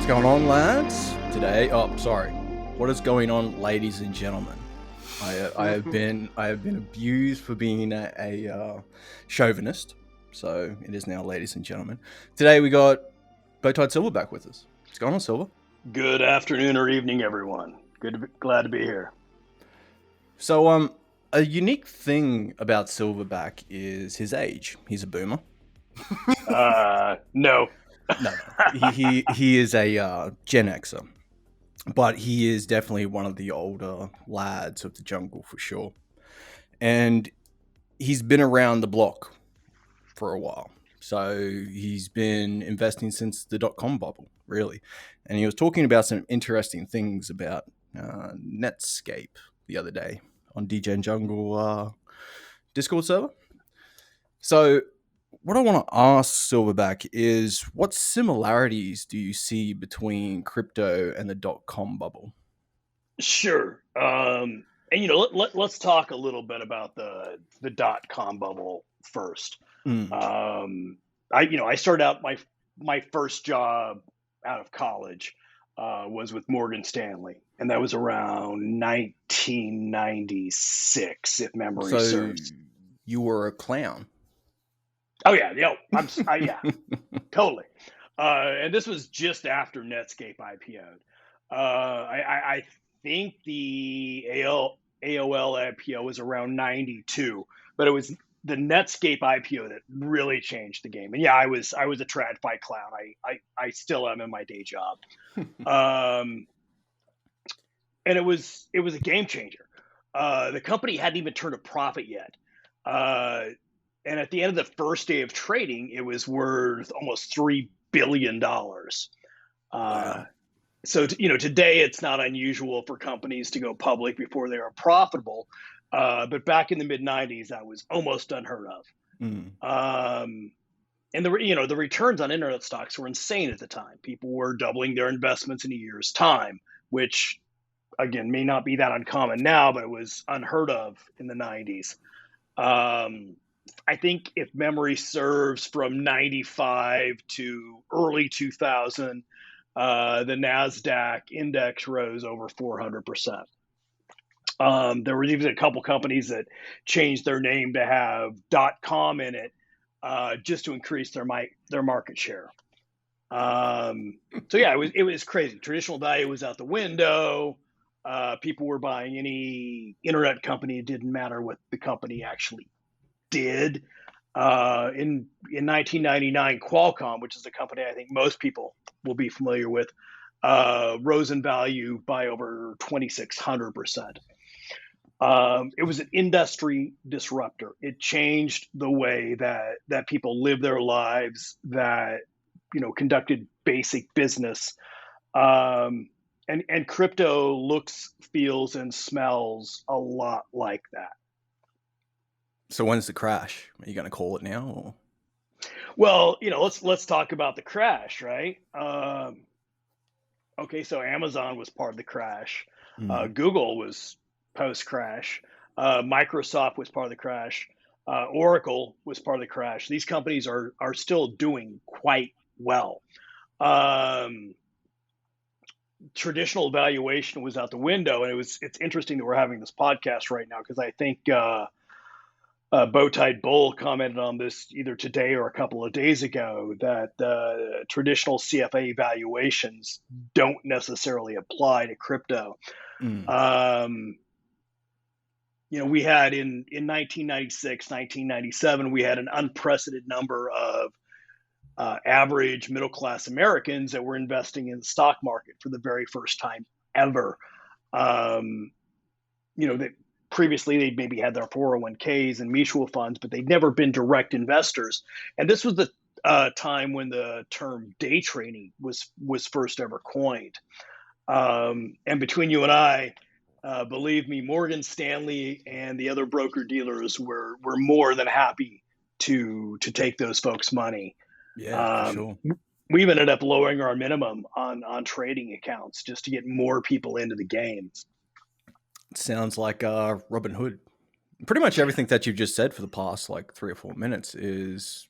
going on, lads? Today, what is going on, ladies and gentlemen? I have been abused for being a chauvinist, so it is now, ladies and gentlemen. Today we got Bowtied Silverback with us. What's going on, Silver? Good afternoon or evening, everyone. Glad to be here. So, a unique thing about Silverback is his age. He's a boomer. No. No. He is a Gen Xer. But he is definitely one of the older lads of the jungle for sure. And he's been around the block for a while. So he's been investing since the .com bubble, really. And he was talking about some interesting things about Netscape the other day on Degen Jungle Discord server. So what I want to ask Silverback is, what similarities do you see between crypto and the .com bubble? Sure. And let's talk a little bit about the .com bubble first. I started out my first job out of college was with Morgan Stanley, and that was around 1996, if memory serves. You were a clown. Oh yeah, yeah, totally. And this was just after Netscape IPO'd. I think the AOL IPO was around 92, but it was the Netscape IPO that really changed the game. And yeah, I was a TradFi clown. I still am in my day job. And it was a game changer. The company hadn't even turned a profit yet. And at the end of the first day of trading, it was worth almost $3 billion. Wow. So, today it's not unusual for companies to go public before they are profitable. But back in the mid 90s, that was almost unheard of. And the returns on internet stocks were insane at the time. People were doubling their investments in a year's time, which again, may not be that uncommon now, but it was unheard of in the 90s. I think if memory serves, from 95 to early 2000, the NASDAQ index rose over 400%. There were even a couple companies that changed their name to have .com in it, just to increase their market share. So yeah, it was crazy. Traditional value was out the window. People were buying any internet company. It didn't matter what the company actually did. In 1999, Qualcomm, which is a company I think most people will be familiar with, rose in value by over 2,600%. It was an industry disruptor. It changed the way that people live their lives, that conducted basic business. And crypto looks, feels, and smells a lot like that. So when's the crash? Are you going to call it now? Or? Well, let's talk about the crash, right? Okay, so Amazon was part of the crash. Google was post-crash. Microsoft was part of the crash. Oracle was part of the crash. These companies are still doing quite well. Traditional valuation was out the window, and it's interesting that we're having this podcast right now, because I think Bowtied Bull commented on this either today or a couple of days ago, that traditional CFA valuations don't necessarily apply to crypto. We had in 1996, 1997, we had an unprecedented number of average middle-class Americans that were investing in the stock market for the very first time ever. Previously, they maybe had their 401ks and mutual funds, but they'd never been direct investors. And this was the time when the term day trading was first ever coined. And between you and I, believe me, Morgan Stanley and the other broker dealers were more than happy to take those folks' money. Yeah, for sure. We even ended up lowering our minimum on trading accounts just to get more people into the game. Sounds like Robin Hood. Pretty much everything that you've just said for the past 3 or 4 minutes is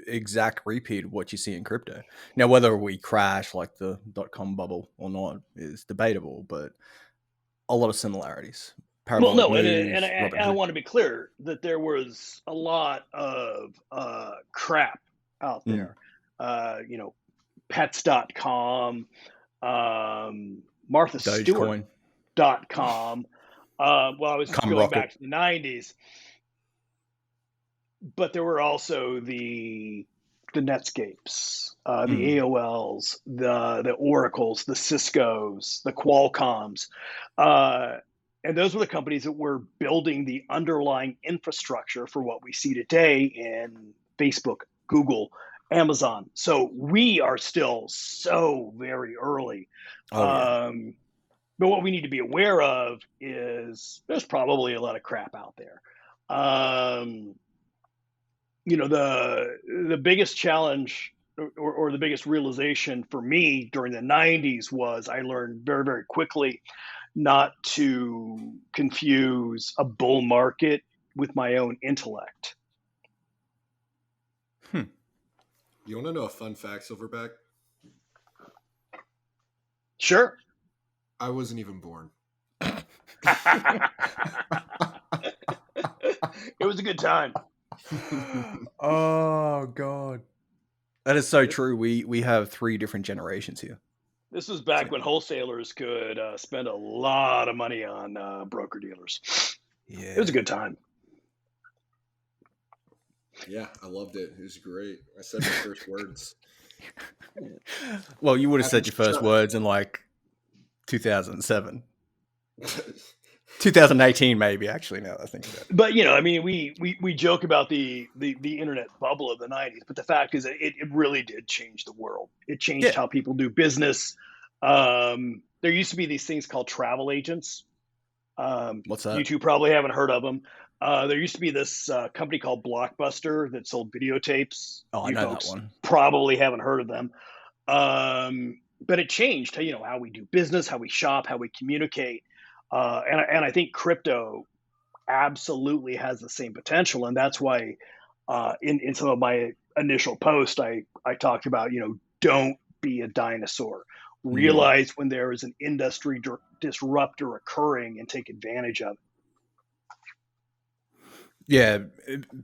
exact repeat of what you see in crypto. Now, whether we crash like the .com bubble or not is debatable, but a lot of similarities. Well, Parabolic no, and moves, I Robinhood. want to be clear that there was a lot of crap out Mm. there. You know, pets.com, Martha Dogecoin. Stewart.com. Well, I was Come going rocket. back to the 90s, but there were also the Netscapes, the Mm. AOLs, the Oracles, the Ciscos, the Qualcomms, uh, and those were the companies that were building the underlying infrastructure for what we see today in Facebook, Google, Amazon. So we are still so very early. Oh yeah. But what we need to be aware of is there's probably a lot of crap out there. Um, you know, the biggest challenge or the biggest realization for me during the 90s was I learned very, very quickly not to confuse a bull market with my own intellect. You want to know a fun fact, Silverback? Sure. I wasn't even born. It was a good time. Oh god, that is so true. We have 3 different generations here. This was back when wholesalers could spend a lot of money on broker dealers. Yeah, It was a good time. Yeah, I loved it. It was great. I said my first words. Well, you would have After said your first shut- words in like 2007. 2018 maybe, actually, now that I think about it. But I mean, we joke about the internet bubble of the 90s, but the fact is that it really did change the world. It changed Yeah. how people do business. There used to be these things called travel agents. What's that? You two probably haven't heard of them. There used to be this company called Blockbuster that sold videotapes. Oh, I You know folks that one. probably haven't heard of them. But it changed how we do business, how we shop, how we communicate. And I think crypto absolutely has the same potential, and that's why in some of my initial posts I talked about don't be a dinosaur. Realize when there is an industry disruptor occurring and take advantage of it. Yeah,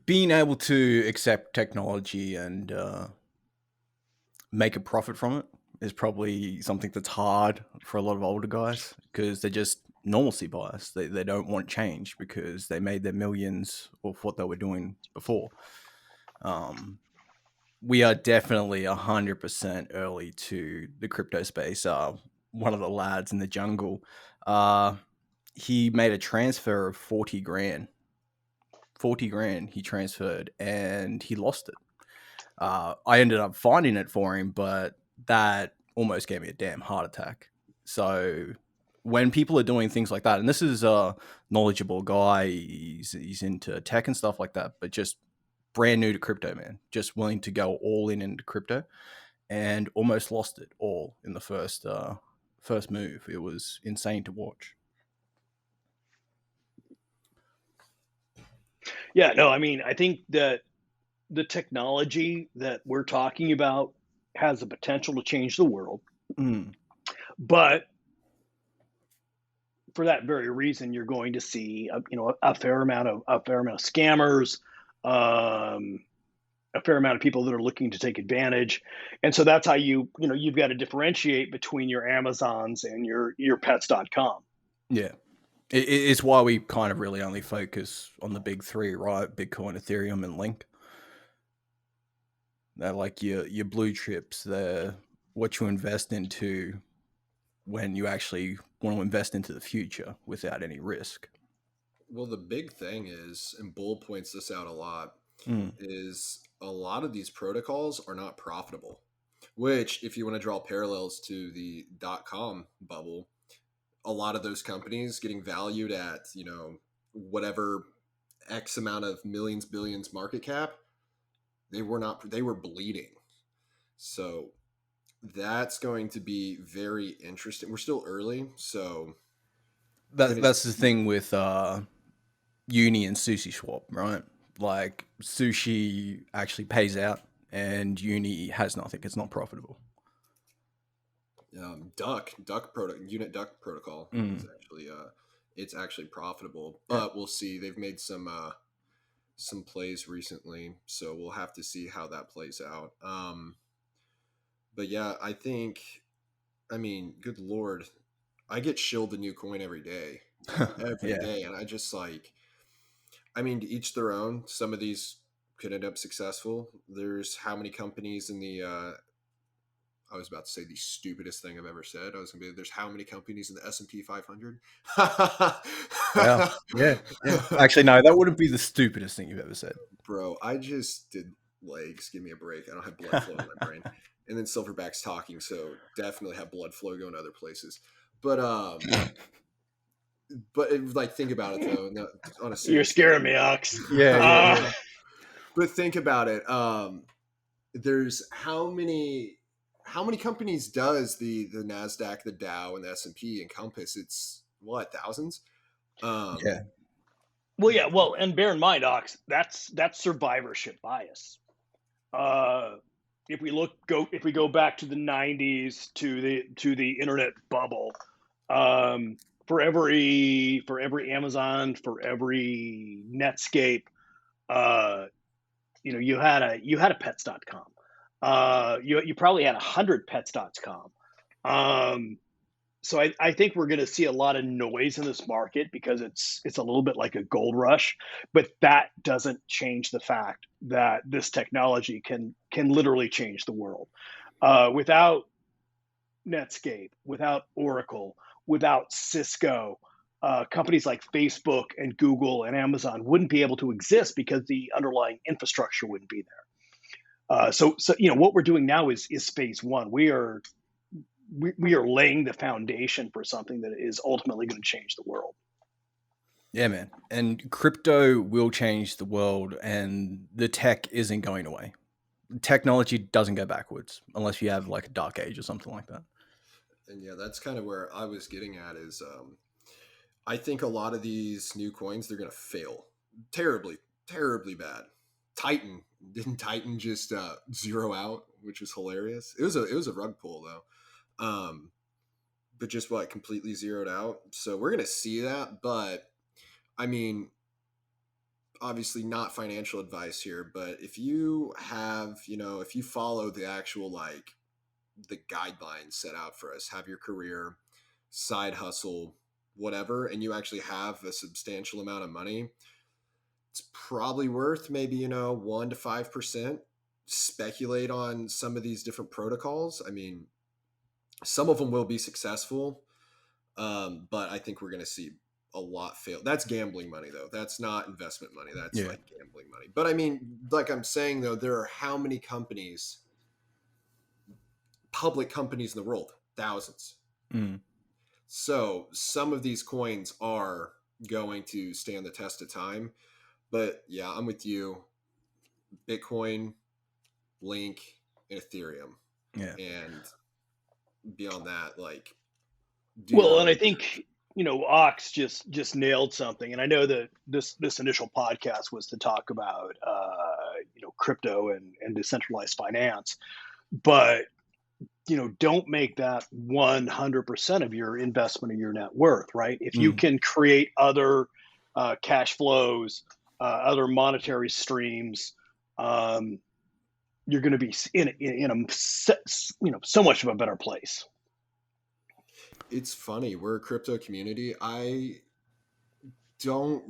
being able to accept technology and make a profit from it is probably something that's hard for a lot of older guys because they're just normalcy bias. They don't want change because they made their millions off what they were doing before. We are definitely 100% early to the crypto space. One of the lads in the jungle, he made a transfer of 40 grand. 40 grand he transferred and he lost it. I ended up finding it for him, but that almost gave me a damn heart attack. So when people are doing things like that, and this is a knowledgeable guy, he's into tech and stuff like that, but just brand new to crypto, man, just willing to go all in into crypto, and almost lost it all in the first move. It was insane to watch. Yeah, no, I mean, I think that the technology that we're talking about has the potential to change the world. But for that very reason, you're going to see a fair amount of scammers, a fair amount of people that are looking to take advantage, and so that's how you've got to differentiate between your Amazons and your pets.com. Yeah. It's why we kind of really only focus on the big 3, right? Bitcoin, Ethereum, and Link. They're like your blue chips. They're what you invest into when you actually want to invest into the future without any risk. Well, the big thing is, and Bull points this out a lot, is a lot of these protocols are not profitable. Which, if you want to draw parallels to the .com bubble, a lot of those companies getting valued at whatever X amount of millions, billions market cap, they were bleeding. So that's going to be very interesting. We're still early, so that's the thing with Uni and Sushi Swap, right? Like Sushi actually pays out and Uni has nothing. It's not profitable. Unit Duck protocol is actually it's actually profitable, but we'll see. They've made some plays recently, so we'll have to see how that plays out. But yeah, I mean, good Lord, I get shilled a new coin every day, every day, and I just like, I mean, to each their own. Some of these could end up successful. There's how many companies in the I was about to say the stupidest thing I've ever said. I was gonna be, there's how many companies in the S&P 500? Wow. Yeah. Actually, no, that wouldn't be the stupidest thing you've ever said. Bro, I just did legs. Give me a break. I don't have blood flow in my brain. And then Silverback's talking, so definitely have blood flow going to other places. But like, think about it though. No, on a serious, you're scaring me, Ox. Yeah. But think about it. There's how many companies does the NASDAQ, the Dow, and the S&P encompass? It's what, thousands? Yeah. Well, yeah. Well, and bear in mind, Ox, that's survivorship bias. If we go back to the '90s, to the internet bubble, for every Amazon, for every Netscape, you had a pets.com. You probably had 100 pets.com. So I think we're going to see a lot of noise in this market because it's a little bit like a gold rush, but that doesn't change the fact that this technology can literally change the world. Without Netscape, without Oracle, without Cisco, companies like Facebook and Google and Amazon wouldn't be able to exist because the underlying infrastructure wouldn't be there. So what we're doing now is phase one. We are laying the foundation for something that is ultimately going to change the world. Yeah, man. And crypto will change the world, and the tech isn't going away. Technology doesn't go backwards unless you have like a dark age or something like that. And yeah, that's kind of where I was getting at is I think a lot of these new coins, they're going to fail terribly, terribly bad. Didn't Titan just zero out, which was hilarious. It was a rug pull though. But just completely zeroed out. So we're going to see that. But I mean, obviously not financial advice here, but if you have, if you follow the actual, the guidelines set out for us, have your career, side hustle, whatever, and you actually have a substantial amount of money, it's probably worth maybe, 1 to 5%. Speculate on some of these different protocols. I mean, some of them will be successful, but I think we're going to see a lot fail. That's gambling money, though. That's not investment money. That's like gambling money. But I mean, like I'm saying, though, there are how many companies, public companies in the world? Thousands. So some of these coins are going to stand the test of time. But yeah, I'm with you. Bitcoin, Link, and Ethereum. Yeah. And beyond that, and I think Ox just nailed something. And I know that this initial podcast was to talk about crypto and decentralized finance, but don't make that 100% of your investment of your net worth, right? If you can create other cash flows, other monetary streams, you're going to be in a so much of a better place. It's funny. We're a crypto community. I got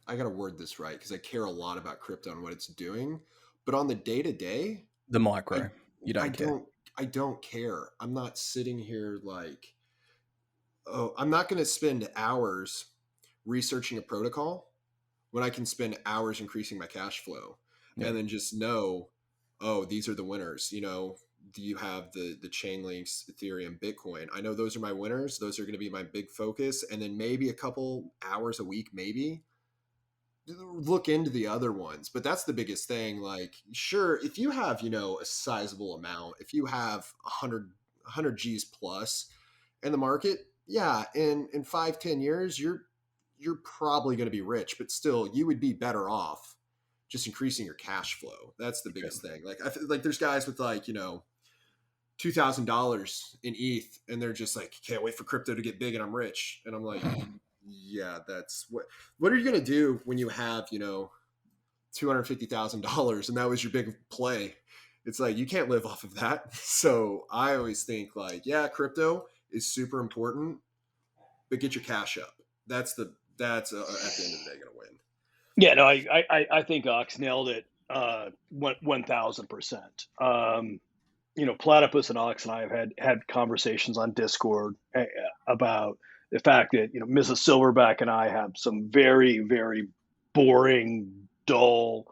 to word this right because I care a lot about crypto and what it's doing. But on the day to day, the micro, you don't care. I don't care. I'm not sitting here I'm not going to spend hours researching a protocol when I can spend hours increasing my cash flow and then just know, these are the winners. Do you have the Chainlinks, Ethereum, Bitcoin? I know those are my winners. Those are going to be my big focus. And then maybe a couple hours a week, maybe look into the other ones. But that's the biggest thing. Sure, if you have, a sizable amount, if you have 100 G's plus in the market, yeah, in 5-10 years, you're probably going to be rich, but still you would be better off just increasing your cash flow. That's the biggest thing. Like I feel like there's guys with like, $2,000 in ETH, and they're just like, can't wait for crypto to get big and I'm rich. And I'm like, yeah, that's what are you going to do when you have, $250,000 and that was your big play? It's like, you can't live off of that. So I always think like, yeah, crypto is super important, but get your cash up. That's at the end of the day going to win. Yeah, no, I think Ox nailed it 1,000%. Platypus and Ox and I have had conversations on Discord about the fact that Mrs. Silverback and I have some very, very boring, dull,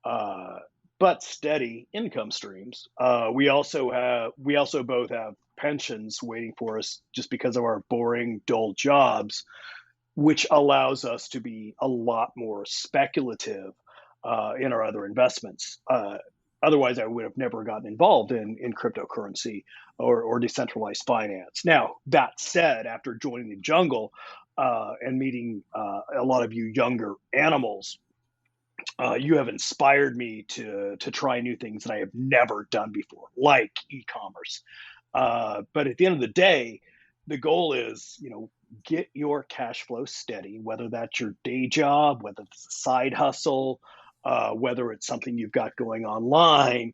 but steady income streams. We also both have pensions waiting for us just because of our boring, dull jobs, which allows us to be a lot more speculative in our other investments. Otherwise, I would have never gotten involved in cryptocurrency or decentralized finance. Now, that said, after joining the jungle and meeting a lot of you younger animals, you have inspired me to try new things that I have never done before, like e-commerce. But at the end of the day, the goal is, get your cash flow steady, whether that's your day job, whether it's a side hustle, whether it's something you've got going online.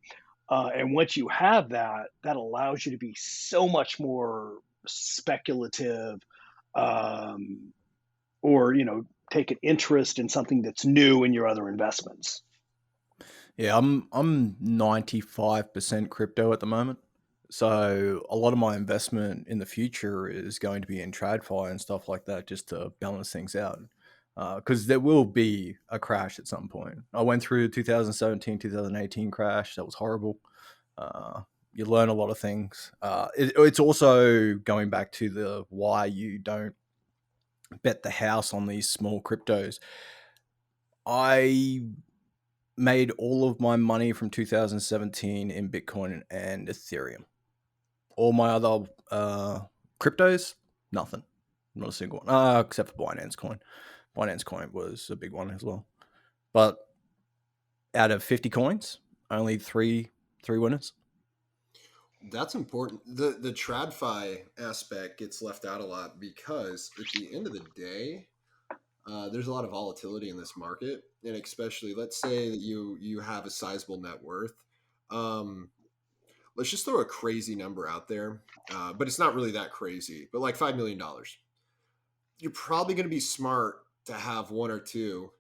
And once you have that, that allows you to be so much more speculative, or, take an interest in something that's new in your other investments. Yeah, I'm 95% crypto at the moment. So a lot of my investment in the future is going to be in TradFi and stuff like that, just to balance things out. Because there will be a crash at some point. I went through 2017, 2018 crash. That was horrible. You learn a lot of things. It's also going back to the why you don't bet the house on these small cryptos. I made all of my money from 2017 in Bitcoin and Ethereum. All my other cryptos, nothing. Not a single one. Except for Binance Coin. Binance Coin was a big one as well. But out of 50 coins, only three winners. That's important. The TradFi aspect gets left out a lot because at the end of the day, there's a lot of volatility in this market, and especially let's say that you have a sizable net worth. Let's just throw a crazy number out there, but it's not really that crazy. But like $5 million, you're probably going to be smart to have one or two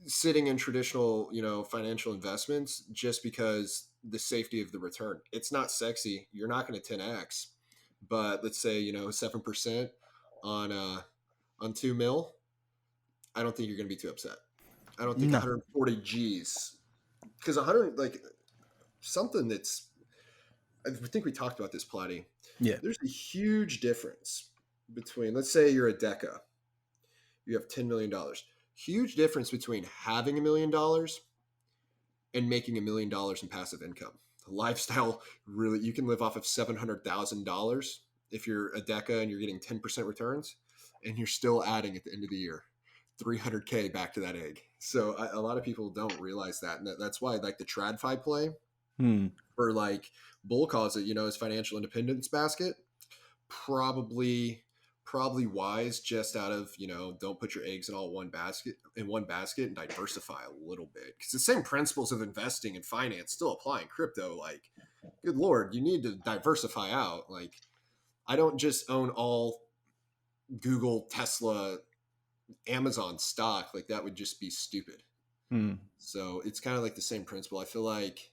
sitting in traditional, financial investments, just because the safety of the return. It's not sexy. You're not going to 10x, but let's say 7% on 2 mil. I don't think you're going to be too upset. I don't think 140 G's, because 100 like something that's. I think we talked about this, Platty. Yeah, there's a huge difference between, let's say you're a Deca, you have $10 million. Huge difference between having $1 million and making $1 million in passive income. The lifestyle, really, you can live off of $700,000 if you're a Deca and you're getting 10% returns, and you're still adding at the end of the year $300K back to that egg. So a lot of people don't realize that, and that's why like the TradFi play, or like Bull calls it, his financial independence basket, probably wise, just out of, don't put your eggs in one basket and diversify a little bit, because the same principles of investing in finance still apply in crypto. Like, good Lord, you need to diversify out. Like, I don't just own all Google, Tesla, Amazon stock. Like, that would just be stupid. So it's kind of like the same principle. I feel like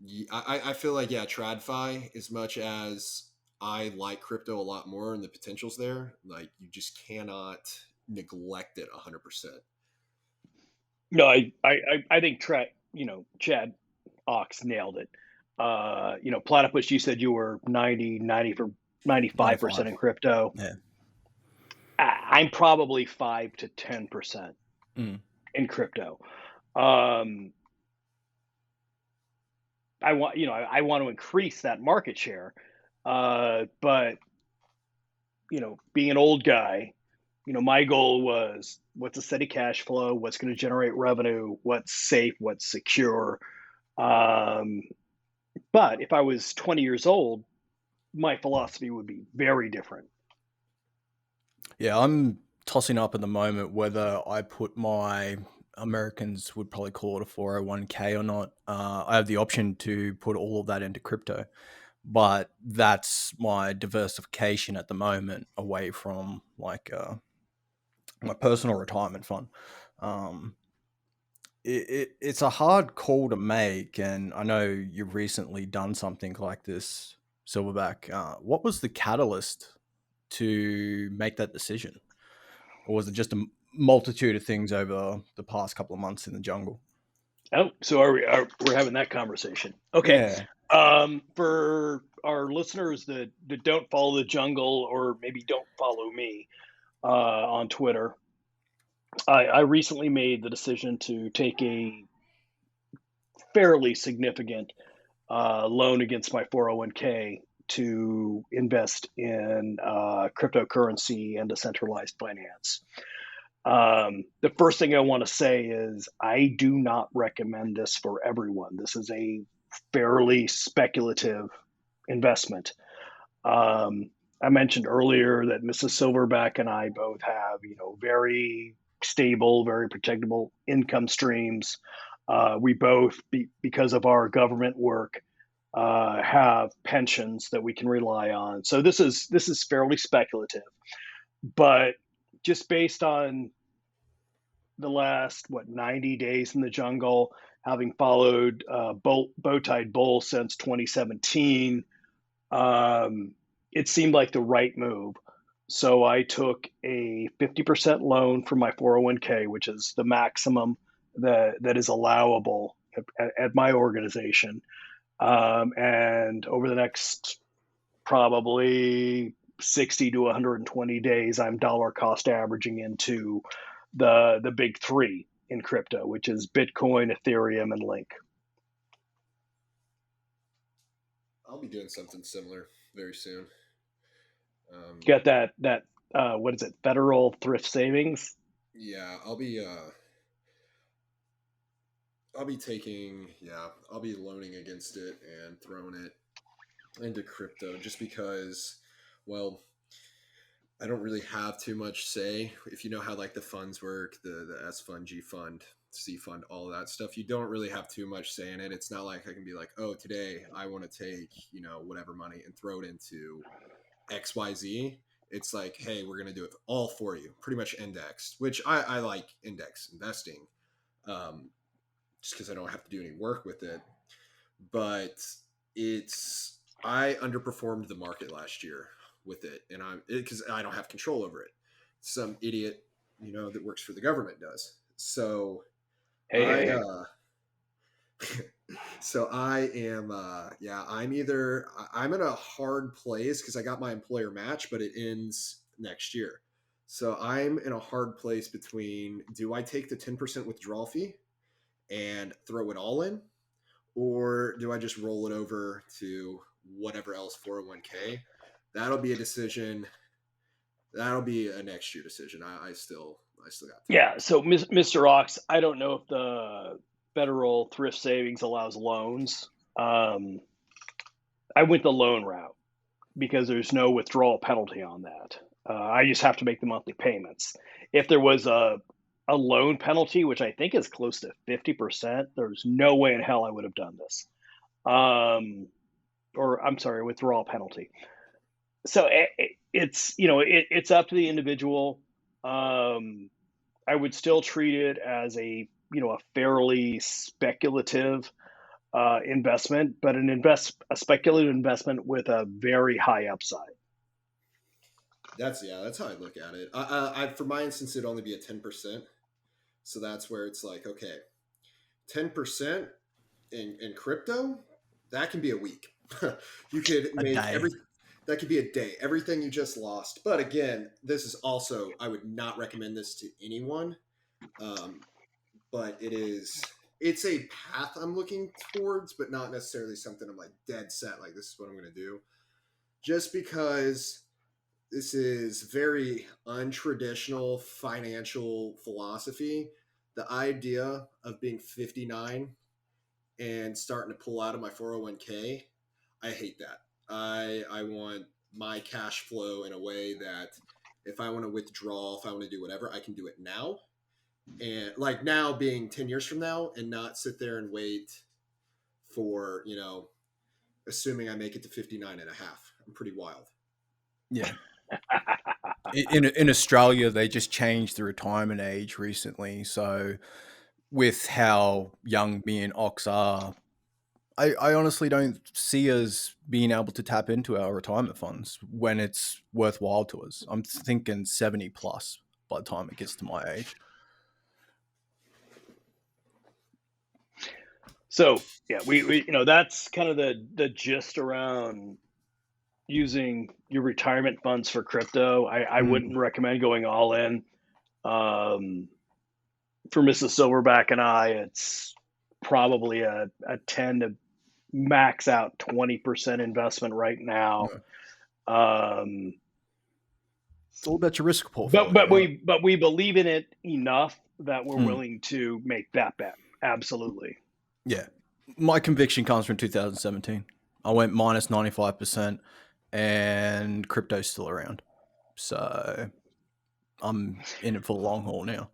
TradFi, as much as I like crypto a lot more and the potential's there, like, you just cannot neglect it 100%. No, I think Chad Ox nailed it. Platypus, you said you were 95% in crypto. Yeah. I'm probably 5 to 10% in crypto. I want to increase that market share, but being an old guy, my goal was what's a steady cash flow, what's going to generate revenue, what's safe, what's secure. Um, but if I was 20 years old, my philosophy would be very different. Yeah, I'm tossing up at the moment whether I put my Americans would probably call it a 401k or not. I have the option to put all of that into crypto, but that's my diversification at the moment away from like my personal retirement fund. Um, it's a hard call to make, and I know you've recently done something like this, Silverback. What was the catalyst to make that decision? Or was it just a multitude of things over the past couple of months in the jungle? Oh, so we're having that conversation? Okay. Yeah. For our listeners that don't follow the jungle or maybe don't follow me on Twitter, I recently made the decision to take a fairly significant loan against my 401k to invest in cryptocurrency and decentralized finance. The first thing I want to say is I do not recommend this for everyone. This is a fairly speculative investment. I mentioned earlier that Mrs. Silverback and I both have, very stable, very predictable income streams. We both, because of our government work, have pensions that we can rely on. So this is fairly speculative, but just based on the last 90 days in the jungle, having followed Bowtied Bull since 2017, it seemed like the right move. So I took a 50% loan from my 401k, which is the maximum that is allowable at my organization. And over the next probably 60 to 120 days, I'm dollar cost averaging into the big three in crypto, which is Bitcoin, Ethereum, and Link. I'll be doing something similar very soon. You got that what is it? Federal thrift savings. Yeah, I'll be loaning against it and throwing it into crypto just because, well, I don't really have too much say. If you know how like the funds work, the S fund, G fund, C fund, all of that stuff, you don't really have too much say in it. It's not like I can be like, oh, today I want to take, whatever money and throw it into XYZ. It's like, hey, we're going to do it all for you, pretty much indexed, which I like index investing, just because I don't have to do any work with it. But I underperformed the market last year with it, and because I don't have control over it. Some idiot, that works for the government does. So Hey. so I am, I'm in a hard place because I got my employer match, but it ends next year. So I'm in a hard place between, do I take the 10% withdrawal fee and throw it all in, or do I just roll it over to whatever else 401k? That'll be a decision. That'll be a next year decision. I still got time. Yeah. So, Mr. Ox, I don't know if the federal thrift savings allows loans. I went the loan route because there's no withdrawal penalty on that. I just have to make the monthly payments. If there was a loan penalty, which I think is close to 50%, there's no way in hell I would have done this. Or I'm sorry, withdrawal penalty. So it's up to the individual. I would still treat it as a fairly speculative investment, but a speculative investment with a very high upside. That's how I look at it. I for my instance, it'd only be a 10%. So that's where it's like, okay, 10% in crypto, that can be a week. You could make that could be a day. Everything you just lost. But again, this is also, I would not recommend this to anyone. But it's a path I'm looking towards, but not necessarily something I'm like dead set, like this is what I'm going to do. Just because this is very untraditional financial philosophy. The idea of being 59 and starting to pull out of my 401k, I hate that. I want my cash flow in a way that if I want to withdraw, if I want to do whatever, I can do it now. And like now being 10 years from now and not sit there and wait for, assuming I make it to 59 and a half. I'm pretty wild. Yeah. In Australia, they just changed the retirement age recently. So with how young me and Ox are, I honestly don't see us being able to tap into our retirement funds when it's worthwhile to us. I'm thinking 70 plus by the time it gets to my age. So yeah, we that's kind of the gist around using your retirement funds for crypto. I wouldn't recommend going all in. For Mrs. Silverback and I, it's probably a 10 to max out 20% investment right now. It's all about your risk portfolio. But we believe in it enough that we're willing to make that bet. Absolutely. Yeah. My conviction comes from 2017. I went minus 95% and crypto's still around. So I'm in it for the long haul now.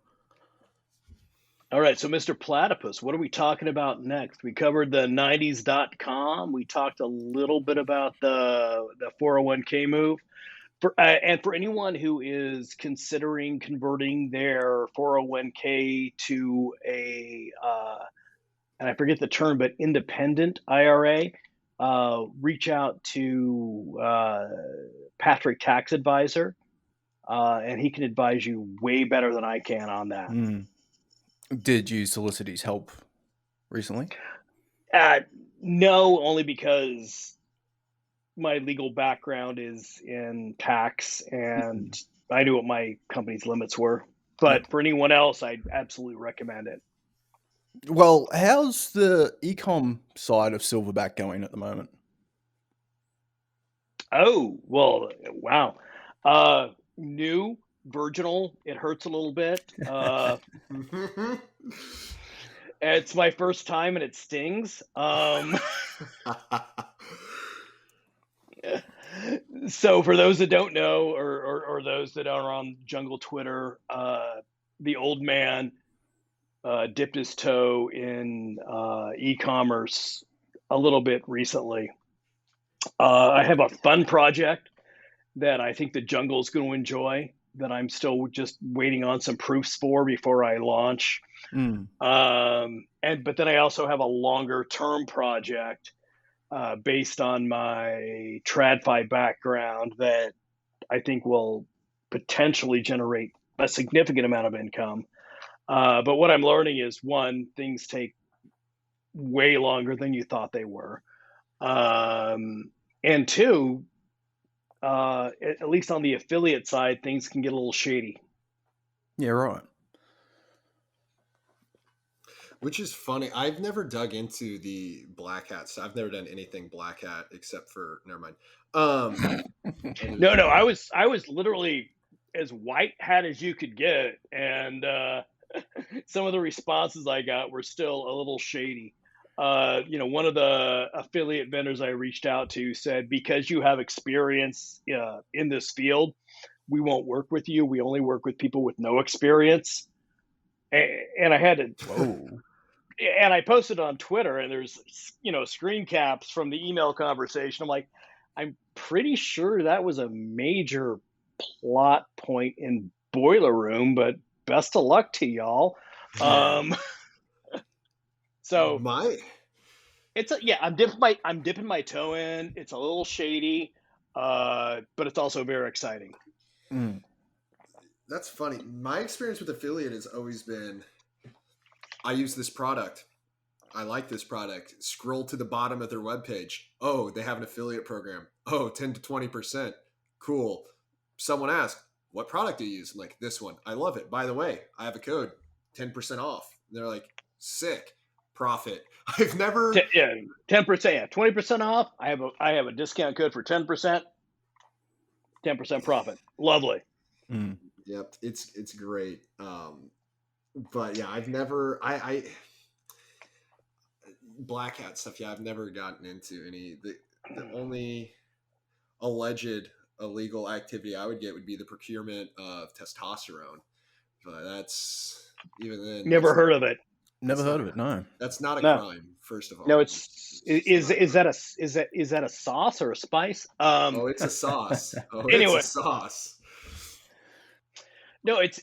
All right. So Mr. Platypus, what are we talking about next? We covered the 90s.com. We talked a little bit about the 401k move. And for anyone who is considering converting their 401k to and I forget the term, but independent IRA, reach out to Patrick Tax Advisor, and he can advise you way better than I can on that. Did you solicit his help recently? No, only because my legal background is in tax and I knew what my company's limits were. But for anyone else, I'd absolutely recommend it. Well, how's the ecom side of Silverback going at the moment? Oh, well, wow. New, virginal, it hurts a little bit. It's my first time and it stings. So for those that don't know, or those that are on Jungle Twitter, the old man dipped his toe in e-commerce a little bit recently. I have a fun project that I think the jungle is going to enjoy that I'm still just waiting on some proofs for before I launch. But then I also have a longer term project based on my TradFi background that I think will potentially generate a significant amount of income. But what I'm learning is, one, things take way longer than you thought they were. And two, at least on the affiliate side, things can get a little shady. Yeah, right. Which is funny. I've never dug into the black hats. I've never done anything black hat except for never mind. No, I was literally as white hat as you could get, and some of the responses I got were still a little shady. One of the affiliate vendors I reached out to said, because you have experience in this field, we won't work with you. We only work with people with no experience. And I had to, and I posted on Twitter, and there's, screen caps from the email conversation. I'm like, I'm pretty sure that was a major plot point in Boiler Room, but best of luck to y'all. So I'm dipping my toe in. It's a little shady, but it's also very exciting. That's funny. My experience with affiliate has always been, I use this product. I like this product. Scroll to the bottom of their webpage. Oh, they have an affiliate program. Oh, 10 to 20%. Cool. Someone asked, what product do you use? I'm like, this one. I love it. By the way, I have a code, 10% off. And they're like, sick. Profit. I've never 10%, 20% off. I have a discount code for 10%. 10% profit. Lovely. Yep, it's great. But yeah, I've never I black hat stuff. Yeah, I've never gotten into any. The only alleged illegal activity I would get would be the procurement of testosterone, but that's even then. Never heard of it. Never heard of it. No, that's not a No. crime. First of all, No, is that a sauce or a spice? Oh, it's a sauce. Oh, Anyway. it's a sauce. No, it's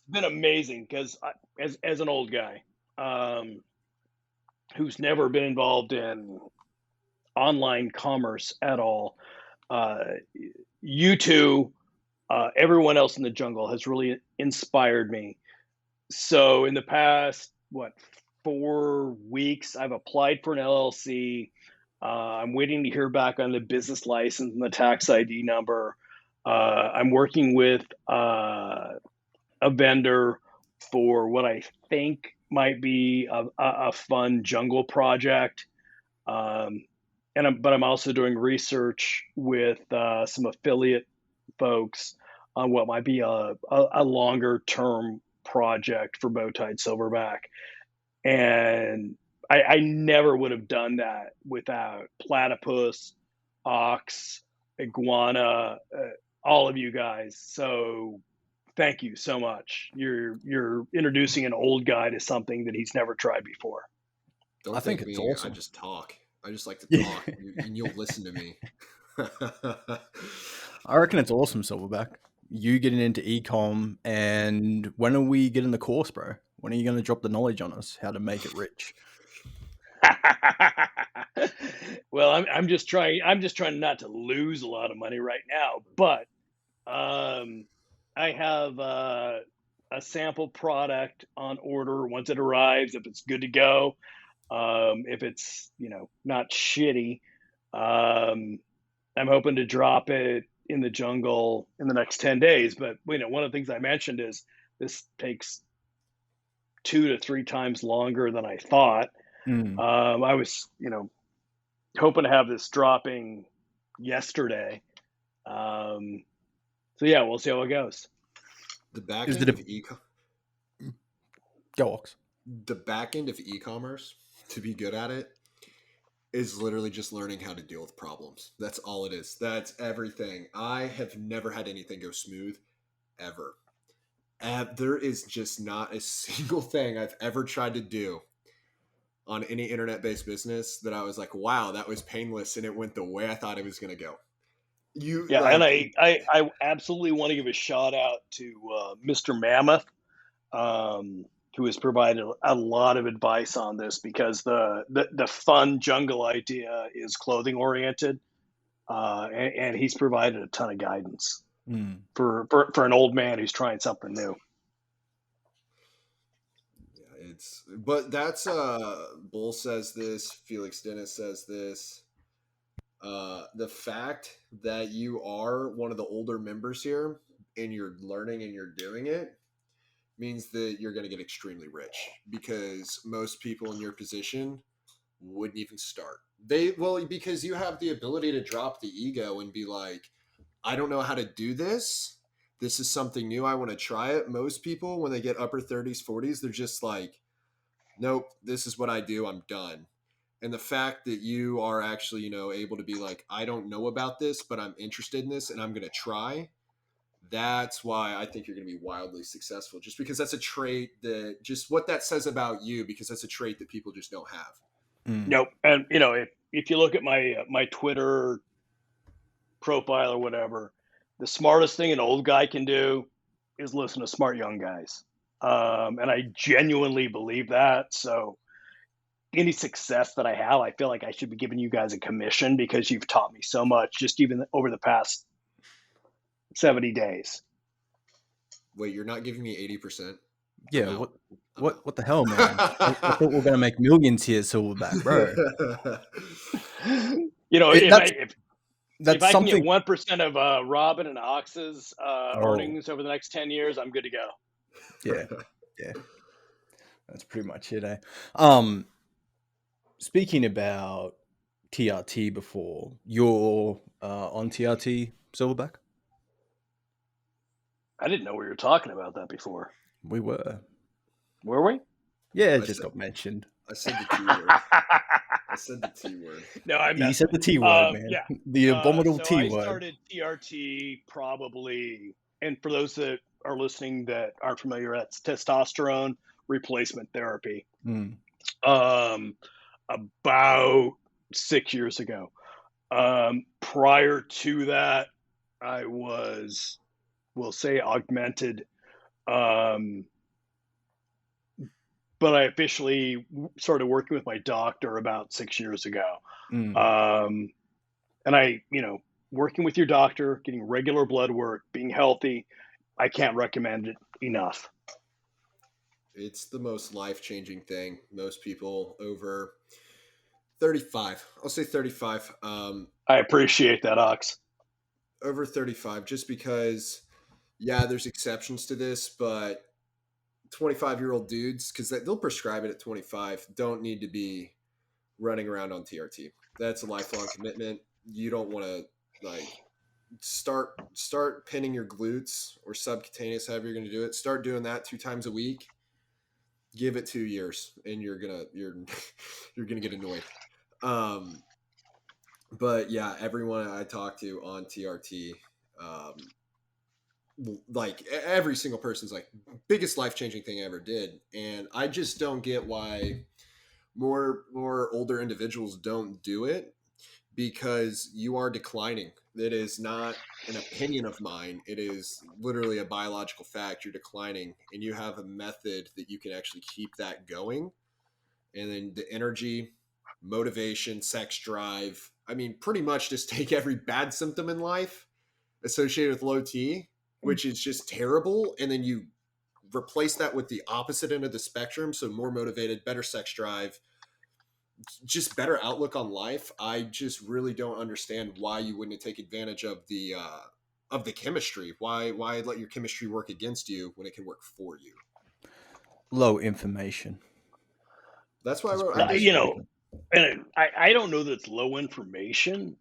been amazing because as an old guy who's never been involved in online commerce at all, you two, everyone else in the jungle has really inspired me. So in the past, 4 weeks, I've applied for an LLC. I'm waiting to hear back on the business license and the tax ID number. I'm working with a vendor for what I think might be a fun jungle project. But I'm also doing research with some affiliate folks on what might be a longer term project for bow-tied silverback. And I never would have done that without platypus, ox, iguana, all of you guys. So thank you so much. You're introducing an old guy to something that he's never tried before. Don't I think it's awesome. I just talk. I just like to talk, and you'll listen to me. I reckon it's awesome, Silverback. You getting into ecom, and when are we getting the course, bro? When are you going to drop the knowledge on us how to make it rich? Well, I'm just trying not to lose a lot of money right now, but I have a sample product on order. Once it arrives, if it's good to go, if it's not shitty, I'm hoping to drop it in the jungle in the next 10 days. But one of the things I mentioned is this takes 2 to 3 times longer than I thought. I was hoping to have this dropping yesterday. So yeah, we'll see how it goes. The back end of The back end of e-commerce, to be good at it, is literally just learning how to deal with problems. That's all it is. That's everything. I have never had anything go smooth, ever. There is just not a single thing I've ever tried to do on any internet-based business that I was like, wow, that was painless and it went the way I thought it was going to go. And I absolutely want to give a shout out to Mr. Mammoth, who has provided a lot of advice on this, because the fun jungle idea is clothing oriented, and he's provided a ton of guidance for an old man who's trying something new. But that's Bull says this, Felix Dennis says this. The fact that you are one of the older members here and you're learning and you're doing it means that you're going to get extremely rich, because most people in your position wouldn't even start. Because you have the ability to drop the ego and be like, I don't know how to do this. This is something new. I want to try it. Most people, when they get upper 30s, 40s, they're just like, nope, this is what I do. I'm done. And the fact that you are actually, able to be like, I don't know about this, but I'm interested in this and I'm going to try. That's why I think you're going to be wildly successful, just because that's a trait that just what that says about you, because that's a trait that people just don't have. Nope. And, if you look at my Twitter profile or whatever, the smartest thing an old guy can do is listen to smart young guys. And I genuinely believe that. So any success that I have, I feel like I should be giving you guys a commission, because you've taught me so much, just even over the past 70 days. Wait, you're not giving me 80%? Yeah, what the hell, man? I thought we were gonna make millions here, Silverback, bro. If I can get 1% of Robin and Ox's earnings over the next 10 years, I'm good to go. Yeah, that's pretty much it. Speaking about TRT before, you're on TRT, Silverback? I didn't know we were talking about that before. We were. Were we? Yeah, it just got mentioned. I said the T word. I said the T word. No, I You said the T word, man. Yeah. The abominable So T I word. started TRT probably, and for those that are listening that aren't familiar, that's testosterone replacement therapy. About 6 years ago. Prior to that, I was, we'll say, augmented. But I officially started working with my doctor about 6 years ago. And I, working with your doctor, getting regular blood work, being healthy, I can't recommend it enough. It's the most life-changing thing. Most people over 35, I'll say 35. I appreciate that, Ox. Over 35, just because, yeah, there's exceptions to this, but 25-year-old dudes, because they'll prescribe it at 25, don't need to be running around on TRT. That's a lifelong commitment. You don't want to start pinning your glutes or subcutaneous, however you're going to do it. Start doing that 2 times a week. Give it 2 years, and you're gonna get annoyed. But yeah, everyone I talk to on TRT, every single person's like, biggest life-changing thing I ever did. And I just don't get why more older individuals don't do it, because you are declining. It is not an opinion of mine. It is literally a biological fact. You're declining, and you have a method that you can actually keep that going. And then the energy, motivation, sex drive. I mean, pretty much just take every bad symptom in life associated with low T, which is just terrible, and then you replace that with the opposite end of the spectrum. So more motivated, better sex drive, just better outlook on life. I just really don't understand why you wouldn't take advantage of the chemistry. Why let your chemistry work against you when it can work for you? Low information. That's why and I don't know that it's low information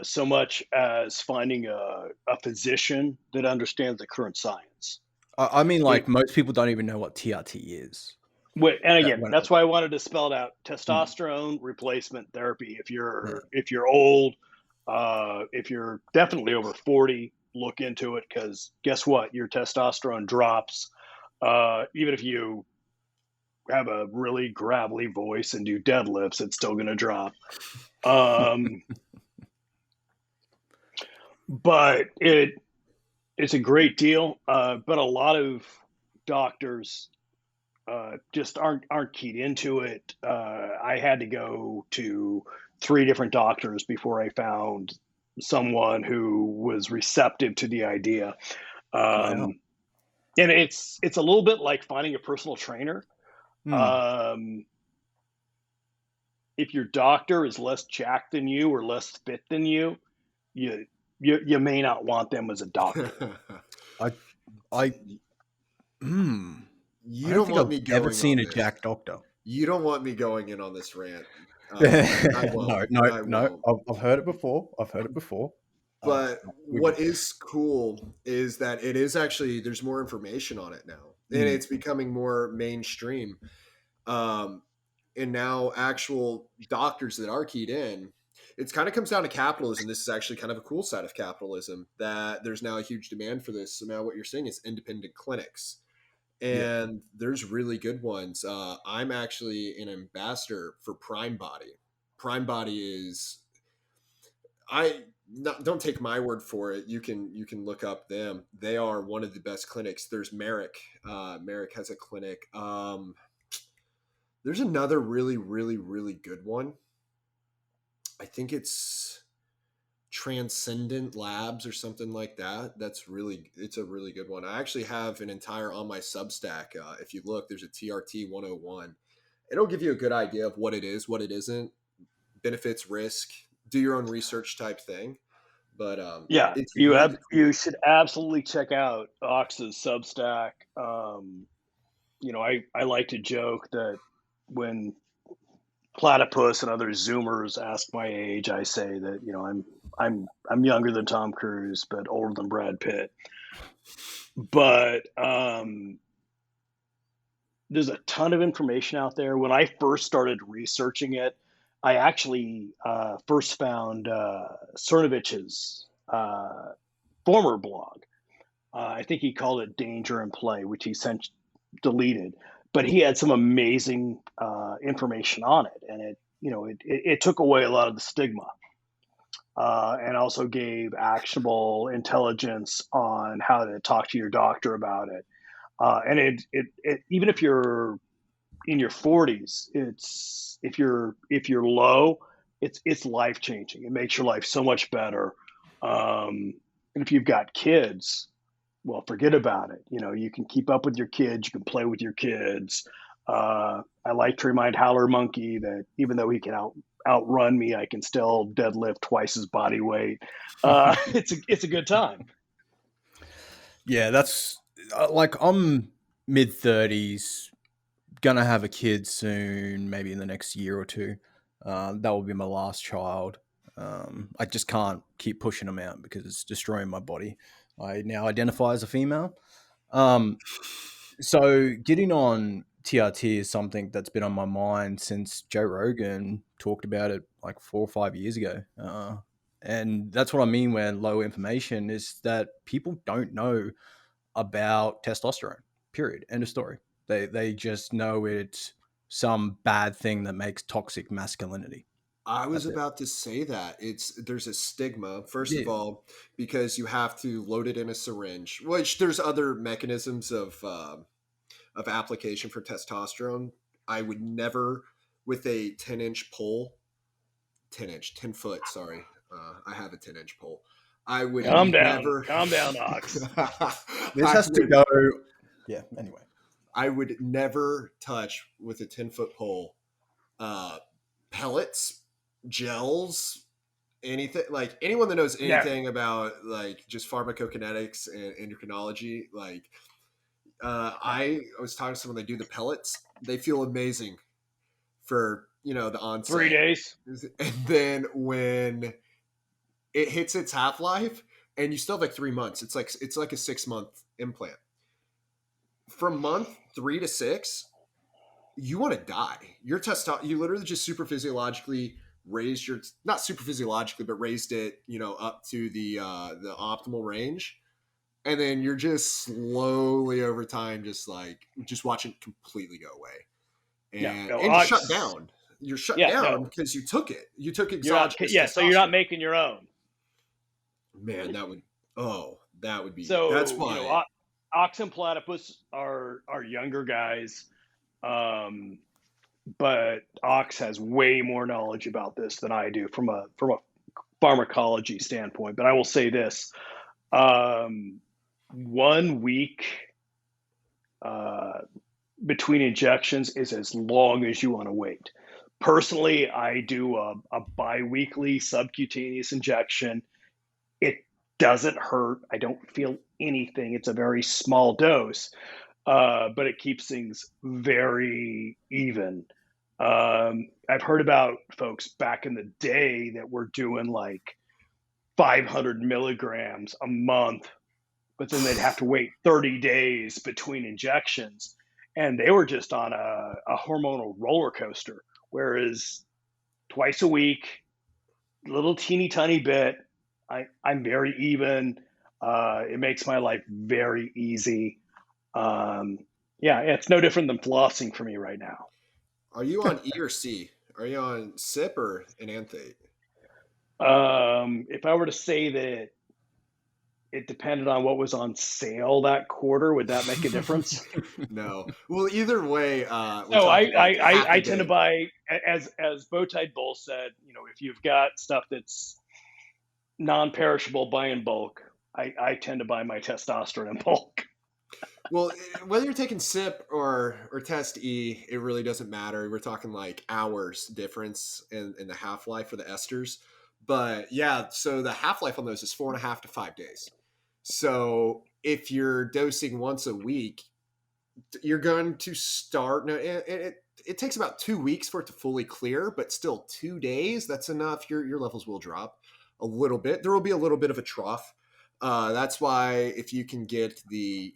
so much as finding a physician that understands the current science. I mean, most people don't even know what TRT is. And again, that's why I wanted to spell it out: testosterone replacement therapy. If you're old, if you're definitely over 40, look into it, because guess what? Your testosterone drops. Even if you have a really gravelly voice and do deadlifts, it's still going to drop. But it's a great deal. But a lot of doctors just aren't keyed into it. I had to go to 3 different doctors before I found someone who was receptive to the idea. And it's a little bit like finding a personal trainer. If your doctor is less jacked than you or less fit than you, you may not want them as a doctor. You don't want me going. Ever seen a jack doctor? You don't want me going in on this rant. I won't. No. I've heard it before. But what is cool is that it is actually, there's more information on it now, and it's becoming more mainstream. And now actual doctors that are keyed in, it kind of comes down to capitalism. This is actually kind of a cool side of capitalism, that there's now a huge demand for this. So now what you're seeing is independent clinics. And there's really good ones. I'm actually an ambassador for Prime Body. Prime Body is, don't take my word for it. You can look up them. They are one of the best clinics. There's Merrick. Merrick has a clinic. There's another really, really, really good one. I think it's Transcendent Labs or something like that. It's a really good one. I actually have an entire on my Substack. If you look, there's a TRT 101. It'll give you a good idea of what it is, what it isn't, benefits, risk, do your own research type thing. But you should absolutely check out Ox's Substack. I like to joke that when Platypus and other Zoomers ask my age, I say that I'm younger than Tom Cruise, but older than Brad Pitt. But there's a ton of information out there. When I first started researching it, I actually first found Cernovich's former blog. I think he called it Danger and Play, which he since deleted. But he had some amazing information on it, and it took away a lot of the stigma, and also gave actionable intelligence on how to talk to your doctor about it. And it even if you're in your 40s, it's if you're low, it's life changing. It makes your life so much better. And if you've got kids, well, forget about it. You can keep up with your kids. You can play with your kids. I like to remind Howler Monkey that even though he can outrun me, I can still deadlift twice his body weight. It's a good time. Yeah, that's like I'm mid-30s, gonna have a kid soon, maybe in the next year or two. That will be my last child. I just can't keep pushing them out because it's destroying my body. I now identify as a female. So getting on TRT is something that's been on my mind since Joe Rogan talked about it like 4 or 5 years ago. And that's what I mean when low information is that people don't know about testosterone, period. End of story. They just know it's some bad thing that makes toxic masculinity. I was That's it. about to say that there's a stigma, first of Yeah. all, because you have to load it in a syringe, which there's other mechanisms of application for testosterone. I would never, with a 10-inch pole, 10 foot, sorry. I have a 10-inch pole. I would Calm never. down, Ox. This has to go. Yeah. Anyway, I would never touch with a 10-foot pole pellets, gels, anything. Like anyone that knows anything about like just pharmacokinetics and endocrinology, like I was talking to someone, they do the pellets, they feel amazing for the onset, 3 days, and then when it hits its half-life and you still have like 3 months, it's like a 6-month implant. From month 3 to 6, you want to die. Your testosterone, you literally just super physiologically raised your, not super physiologically, but raised it, up to the optimal range. And then you're just slowly over time, just watching it completely go away. And you shut down. You're shut down because you took it. You took exogenous testosterone. So you're not making your own. Man, that would be, so, that's why. Ox and platypus are younger guys. But Ox has way more knowledge about this than I do from a pharmacology standpoint. But I will say this: 1 week between injections is as long as you want to wait. Personally, I do a bi-weekly subcutaneous injection. It doesn't hurt. I don't feel anything. It's a very small dose, but it keeps things very even. I've heard about folks back in the day that were doing like 500 milligrams a month, but then they'd have to wait 30 days between injections. And they were just on a hormonal roller coaster. Whereas twice a week, little teeny tiny bit, I'm very even. It makes my life very easy. It's no different than flossing for me right now. Are you on E or C? Are you on SIP or enanthate? If I were to say that it depended on what was on sale that quarter, would that make a difference? No. Well, either way, no. I tend to buy, as Bowtied Bull said, if you've got stuff that's non-perishable, buy in bulk. I tend to buy my testosterone in bulk. Well, whether you're taking SIP or Test E, it really doesn't matter. We're talking like hours difference in the half-life for the esters. But yeah, so the half-life on those is 4.5 to 5 days. So if you're dosing once a week, you're going to start. No, it takes about 2 weeks for it to fully clear, but still 2 days, that's enough. Your levels will drop a little bit. There will be a little bit of a trough. That's why if you can get the,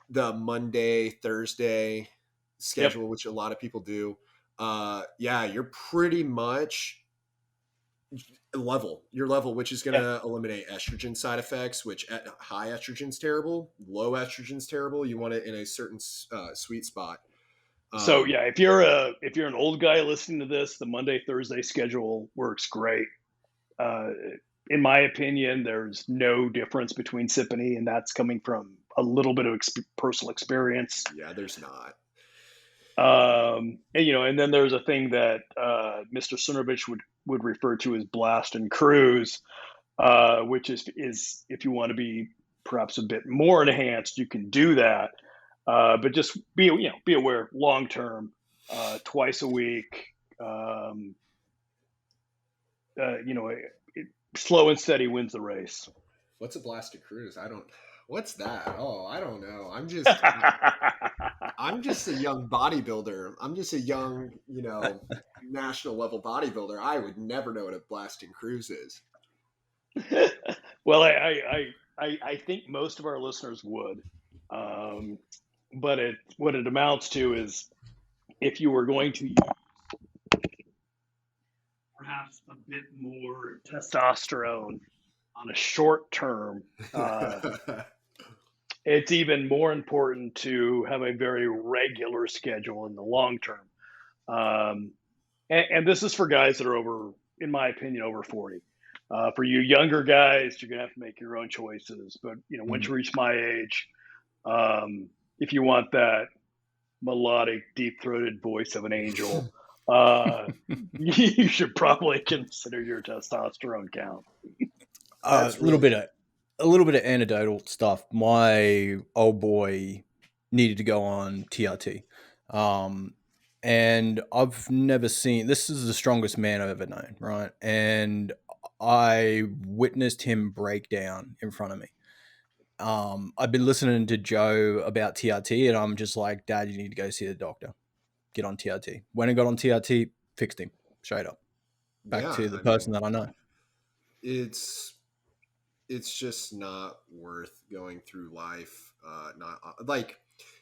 the Monday, Thursday Yep. schedule, which a lot of people do, yeah, you're pretty much your level, which is going Yep. to eliminate estrogen side effects, which at high estrogen's terrible, low estrogen's terrible. You want it in a certain sweet spot. So yeah, if you're an old guy listening to this, the Monday Thursday schedule works great. Uh, in my opinion, there's no difference between sip and E, and that's coming from a little bit of personal experience. Yeah, there's not. And then there's a thing that Mr. Sunovich would refer to as blast and cruise, which is if you want to be perhaps a bit more enhanced, you can do that. But just be aware long term, twice a week. Slow and steady wins the race. What's a blasted cruise? What's that? Oh, I don't know. I'm just a young bodybuilder. I'm just a young, national level bodybuilder. I would never know what a blasting cruise is. Well, I think most of our listeners would. But what it amounts to is if you were going to use perhaps a bit more testosterone on a short term, it's even more important to have a very regular schedule in the long term. And this is for guys that are over, in my opinion, over 40. For you younger guys, you're going to have to make your own choices. But, once you reach my age, if you want that melodic, deep-throated voice of an angel, you should probably consider your testosterone count. A little bit of anecdotal stuff. My old boy needed to go on TRT, and I've never seen. This is the strongest man I've ever known, right? And I witnessed him break down in front of me. I've been listening to Joe about TRT, and I'm just like, Dad, you need to go see the doctor. Get on TRT. When I got on TRT, fixed him straight up. Back to the person that I know. It's just not worth going through life.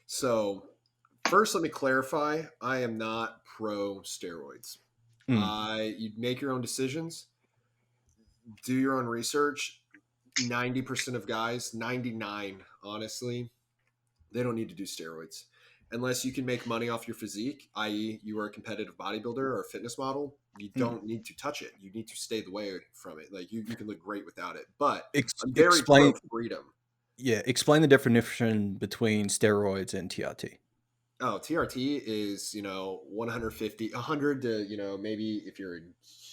So first, let me clarify. I am not pro steroids. You make your own decisions, do your own research. 90% of guys, 99, honestly, they don't need to do steroids unless you can make money off your physique, i.e. you are a competitive bodybuilder or a fitness model. You don't need to touch it. You need to stay away from it. Like you can look great without it, but I'm very pro freedom. Yeah. Explain the definition between steroids and TRT. Oh, TRT is, 150, 100 to, maybe if you're a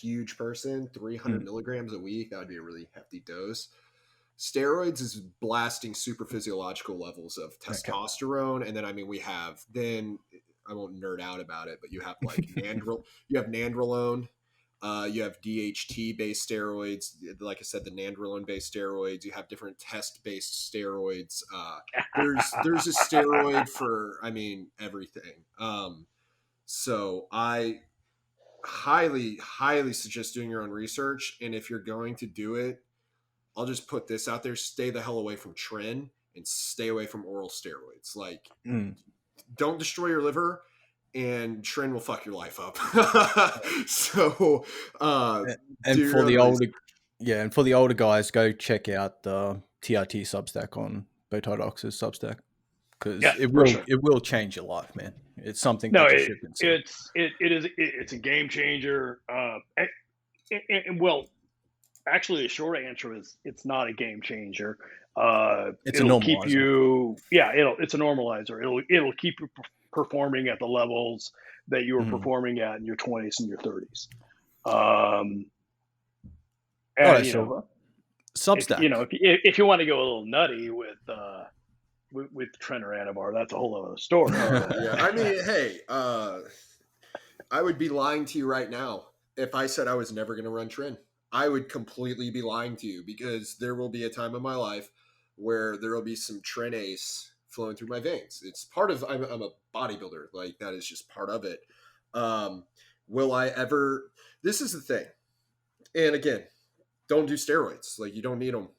huge person, 300 milligrams a week. That would be a really hefty dose. Steroids is blasting super physiological levels of testosterone. Okay. And then, we have, then I won't nerd out about it, but you have like nandrolone. You have DHT based steroids. Like I said, the nandrolone based steroids. You have different test based steroids. There's a steroid for, everything. So I highly, highly suggest doing your own research. And if you're going to do it, I'll just put this out there: stay the hell away from tren and stay away from oral steroids. Like, don't destroy your liver, and tren will fuck your life up. So, and for the older guys, go check out the TRT Substack on Botodox's Substack, because it will change your life, man. It's something that you should consider. It's a game changer. Actually, the short answer is it's not a game changer. It'll keep you. Yeah, it's a normalizer. It'll keep you performing at the levels that you were performing at in your 20s and your 30s. Substack. If you want to go a little nutty with tren or Anabar, that's a whole other story. Yeah, hey, I would be lying to you right now if I said I was never going to run tren. I would completely be lying to you, because there will be a time in my life where there will be some tren ace flowing through my veins. It's part of, I'm a bodybuilder. Like, that is just part of it. Will I ever, this is the thing. And again, don't do steroids. Like, you don't need them.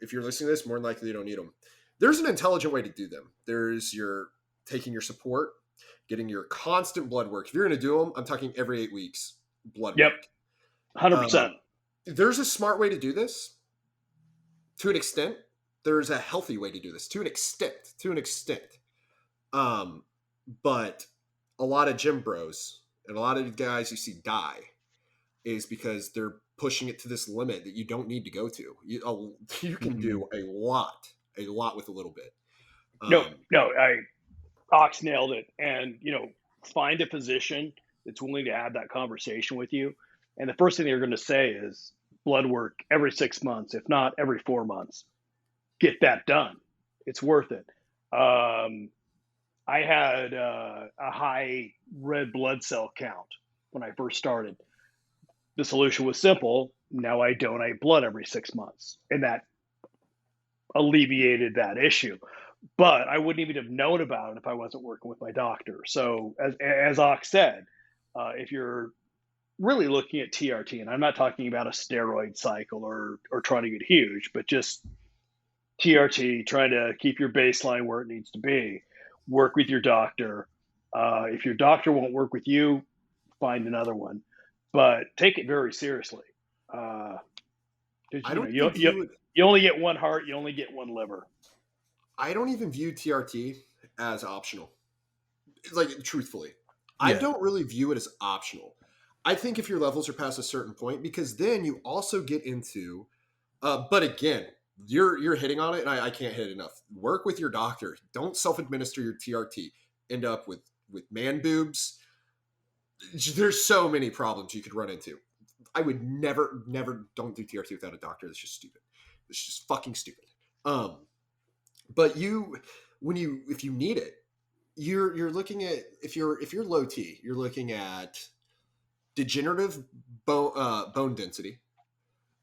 if you're listening to this, more than likely you don't need them. There's an intelligent way to do them. There's your taking your support, getting your constant blood work. If you're going to do them, I'm talking every 8 weeks blood Yep. work. 100%. There's a smart way to do this to an extent. There's a healthy way to do this to an extent. But a lot of gym bros and a lot of guys you see die is because they're pushing it to this limit that you don't need to go to. You can do a lot with a little bit. Ox nailed it. And, find a physician that's willing to have that conversation with you. And the first thing they're going to say is blood work every 6 months, if not every 4 months. Get that done. It's worth it. I had a high red blood cell count when I first started. The solution was simple. Now I donate blood every 6 months. And that alleviated that issue. But I wouldn't even have known about it if I wasn't working with my doctor. So as Ox said, if you're really looking at TRT, and I'm not talking about a steroid cycle or trying to get huge, but just TRT, trying to keep your baseline where it needs to be, work with your doctor. If your doctor won't work with you, find another one, but take it very seriously. You only get one heart, you only get one liver. I don't even view TRT as optional. Like, truthfully, I don't really view it as optional. I think if your levels are past a certain point, because then you also get into, but again, you're hitting on it, and I can't hit it enough. Work with your doctor. Don't self-administer your TRT. End up with man boobs. There's so many problems you could run into. I would never don't do TRT without a doctor. That's just stupid. It's just fucking stupid. But if you need it, you're looking at, if you're low T, you're looking at degenerative bone density,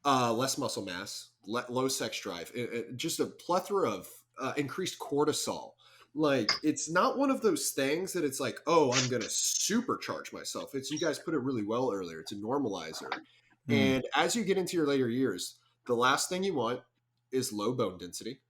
less muscle mass, low sex drive, just a plethora of increased cortisol. Like, it's not one of those things that it's like, oh, I'm going to supercharge myself. It's, you guys put it really well earlier. It's a normalizer. And as you get into your later years, the last thing you want is low bone density.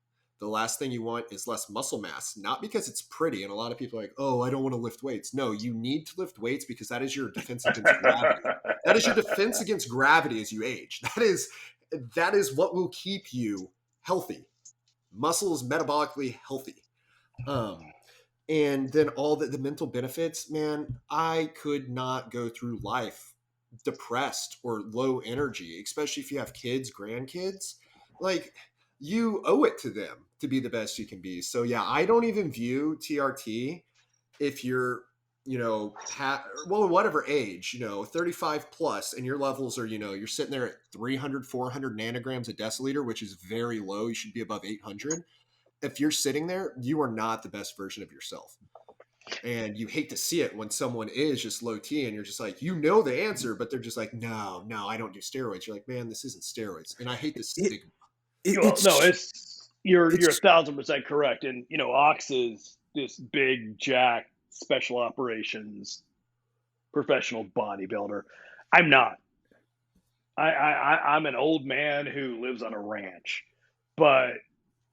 The last thing you want is less muscle mass, not because it's pretty. And a lot of people are like, oh, I don't want to lift weights. No, you need to lift weights because that is your defense against gravity. That is your defense against gravity as you age. That is what will keep you healthy. Muscle is metabolically healthy. And then all the mental benefits, man, I could not go through life depressed or low energy, especially if you have kids, grandkids. Like, you owe it to them to be the best you can be. So yeah, I don't even view TRT if you're, whatever age, 35 plus, and your levels are, you're sitting there at 300, 400 nanograms a deciliter, which is very low. You should be above 800. If you're sitting there, you are not the best version of yourself. And you hate to see it when someone is just low T and you're just like, the answer, but they're just like, no, I don't do steroids. You're like, man, this isn't steroids. And I hate this stigma. You're 1,000% correct. And, Ox is this big jack special operations professional bodybuilder. I'm not. I'm an old man who lives on a ranch, but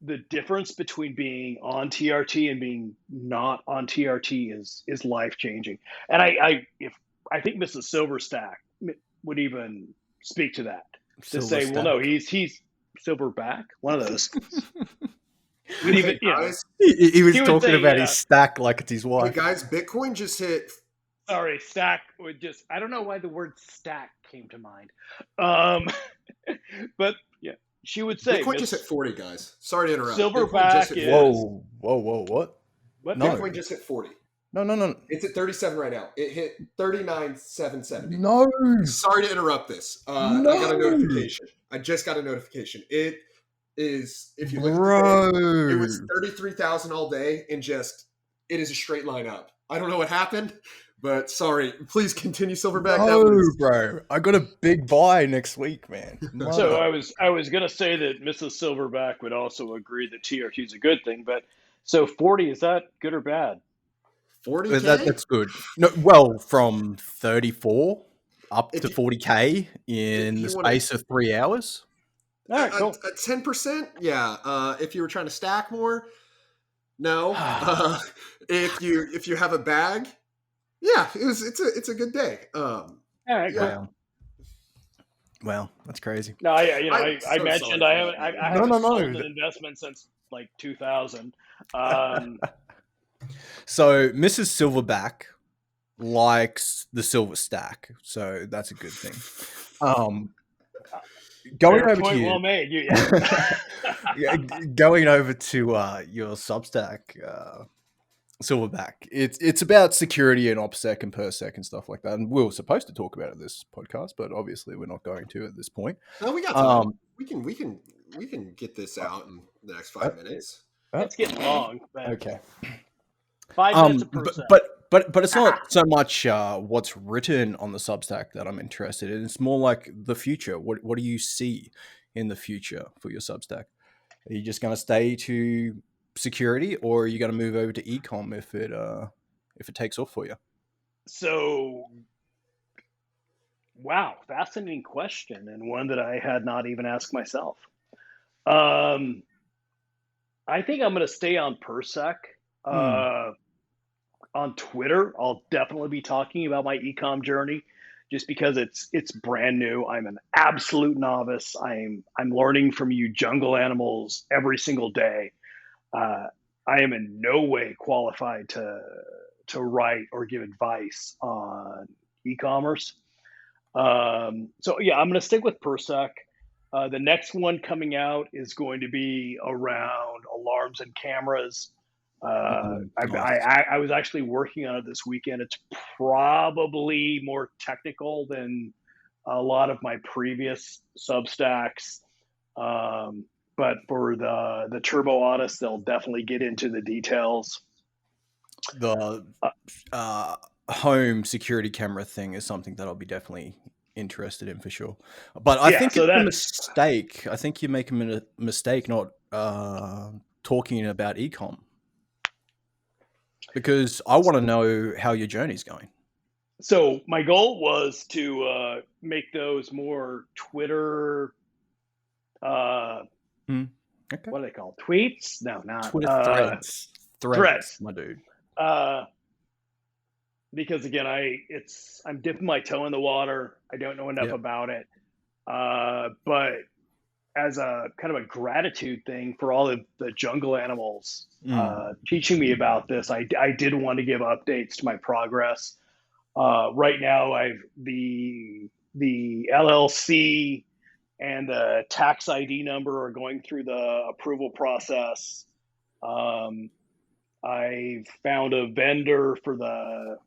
the difference between being on TRT and being not on TRT is life changing. And I think Mrs. Silverstack would even speak to that, to say, well, no, he's Silverback, one of those. He was talking about his stack like it's his wife. Hey guys, Bitcoin just hit. Sorry, stack would just. I don't know why the word stack came to mind. But yeah, she would say Bitcoin just hit 40, guys. Sorry to interrupt. Silverback is. Whoa! What? No. Bitcoin just hit 40. No. It's at 37 right now. It hit 39,770. No. Sorry to interrupt this. I got a notification. I just got a notification. It is, if you look at the day, it was 33,000 all day, and it is a straight line up. I don't know what happened, but sorry. Please continue, Silverback. Bro. I got a big buy next week, man. So I was gonna say that Mrs. Silverback would also agree that TRT is a good thing, but so 40, is that good or bad? 40K? That's good. No, well, from 34 up to 40K in the space of 3 hours. All right, cool. 10%, yeah. If you were trying to stack more, no. If you have a bag, yeah, it's a good day. All right, yeah. cool. Wow, that's crazy. No, I So mentioned sorry I for that, haven't No. sold an investment since like 2000. So Mrs. Silverback likes the silver stack, so that's a good thing. Going over to you. Well made. Going over to your Substack, Silverback. It's about security and OPSEC and PERSEC and stuff like that. And we were supposed to talk about it this podcast, but obviously we're not going to at this point. No, we got time. We can get this out in the next 5 minutes. It's getting long. Okay. 5 minutes per percent. But it's not so much what's written on the Substack that I'm interested in. It's more like the future. What do you see in the future for your Substack? Are you just going to stay to security, or are you going to move over to ecom if it takes off for you? So, wow, fascinating question, and one that I had not even asked myself. I think I'm going to stay on PERSEC. On Twitter, I'll definitely be talking about my ecom journey, just because it's brand new. I'm an absolute novice. I'm learning from you jungle animals every single day. I am in no way qualified to write or give advice on e-commerce. So yeah, I'm going to stick with PERSEC. The next one coming out is going to be around alarms and cameras. I was actually working on it this weekend. It's probably more technical than a lot of my previous Substacks. But for the Turbo Audis, they'll definitely get into the details. The home security camera thing is something that I'll be definitely interested in for sure. But I think it's a mistake. I think you're making a mistake not talking about ecom. Because I want to know how your journey's going. So my goal was to make those more Twitter. Okay. What do they call tweets? No, not Twitter threads. Threads, my dude. Because again, I'm dipping my toe in the water. I don't know enough about it. But as a kind of a gratitude thing for all of the jungle animals teaching me about this, I did want to give updates to my progress. Right now, the LLC and the tax ID number are going through the approval process. I've found a vendor for the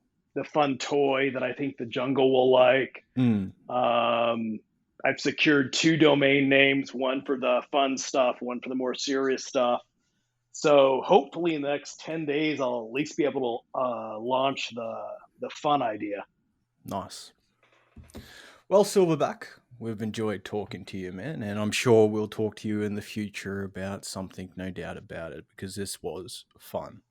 fun toy that I think the jungle will like. I've secured 2 domain names, one for the fun stuff, one for the more serious stuff. So hopefully in the next 10 days, I'll at least be able to launch the fun idea. Nice. Well, Silverback, we've enjoyed talking to you, man. And I'm sure we'll talk to you in the future about something, no doubt about it, because this was fun.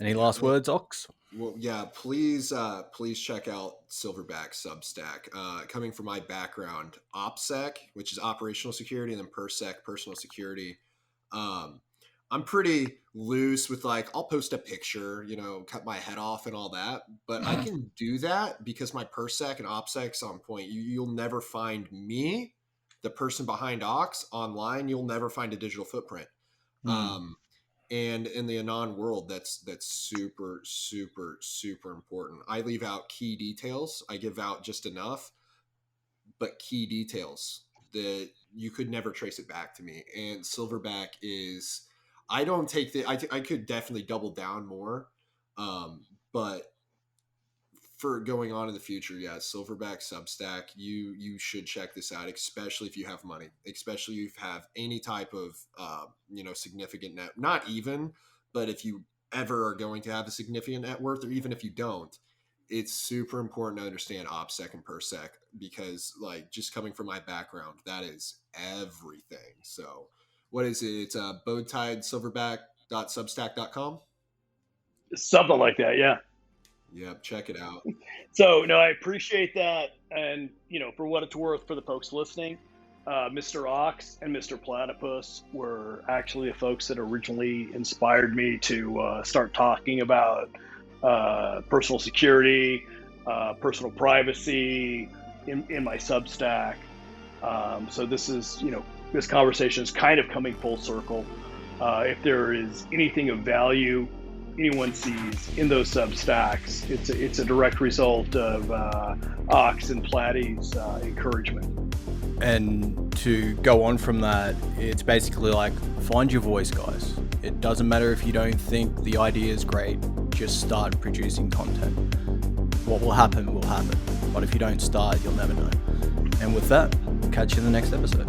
Any last words, Ox? Well, yeah, please check out Silverback Substack. Coming from my background, OPSEC, which is operational security, and then PERSEC, personal security. I'm pretty loose with I'll post a picture, cut my head off and all that, but I can do that because my PERSEC and OPSEC's on point. You'll never find me, the person behind Ox, online. You'll never find a digital footprint. And in the Anon world, that's super, super, super important. I leave out key details. I give out just enough, but key details that you could never trace it back to me. And Silverback is, I don't take I could definitely double down more. But for going on in the future, yeah, Silverback Substack, you should check this out, especially if you have money, especially if you have any type of significant net, not even, but if you ever are going to have a significant net worth, or even if you don't, it's super important to understand OPSEC and PERSEC, because just coming from my background, that is everything. So what is it? It's bowtiesilverback.substack.com. Something like that. Yeah. Yep, check it out. So, no, I appreciate that. And, for what it's worth for the folks listening, Mr. Ox and Mr. Platypus were actually the folks that originally inspired me to start talking about personal security, personal privacy in my Substack. So this is, this conversation is kind of coming full circle. If there is anything of value anyone sees in those Substacks, it's a direct result of Ox and Platy's encouragement. And to go on from that, it's basically like, find your voice, guys. It doesn't matter if you don't think the idea is great, just start producing content. What will happen will happen, but if you don't start, you'll never know. And with that, we'll catch you in the next episode.